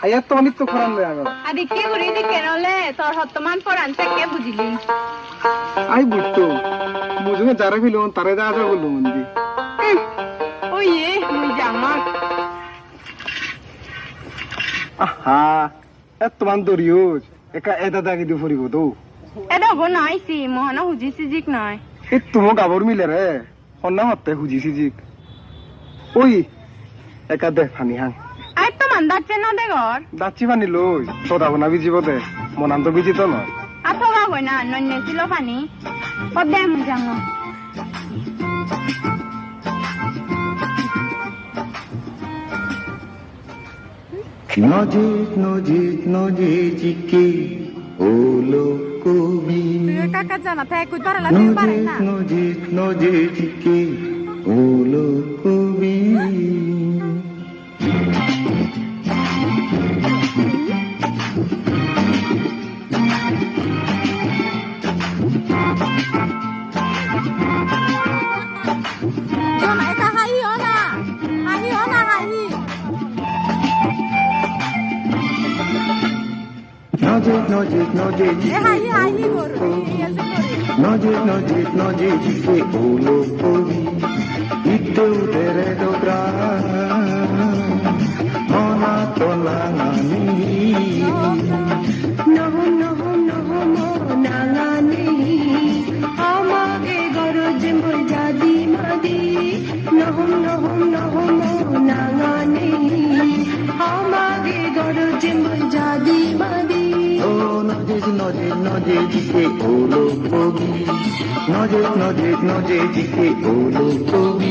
আয়া তো অনেক তো খরান লয় আগো আদি কি করি দি কেনলে তোর হতমান পরান থেকে বুঝিলি আই বুঝতো বুঝুনে যারা ফিল তারে যা যা বললো মন্দি ওই এ মুই জামাত আহা এত মান দরিওজ একা এটা দাগি দি ফুরিব তো এটা গো নাইছি মোহনা হুজিছি জিক নাই এ তুমো গাবর মিলে রে হন্না হতে হুজিছি জিক ওই একা দে ফানি হাং আই তো মান্দাচ্ছে না দে ঘর দাচ্ছি পানি লই সদা বনা বিজিব দে মনান্ত বিজি তো নয় আথবা গই না নন্য ছিল পানি পদে মুই জামো নজিত নজিত নজিজিকে ওলো কবি কাকা জানা তাই কই পারা লাগে পারে নজিত না নজিত নজিজিকে ওলো কবি জানা একা হাই ওনা হাই নজিত নজিত নজিজিকে হাই গরু নজিত নজিত নজিজিকে ওলো কবি ইতে উদরে ডোগ্রা মনা তোলা নানি নহম নহম নহম নাঙানি আমাকে গরজ বই জাদি মাদি নহম নহম নহম নাঙানি আমাকে গরজ বই জাদি মাদি ও নজিত নজিত নজিজিকে ওলো কবি নজিত নজিত নজিজিকে ওলো কবি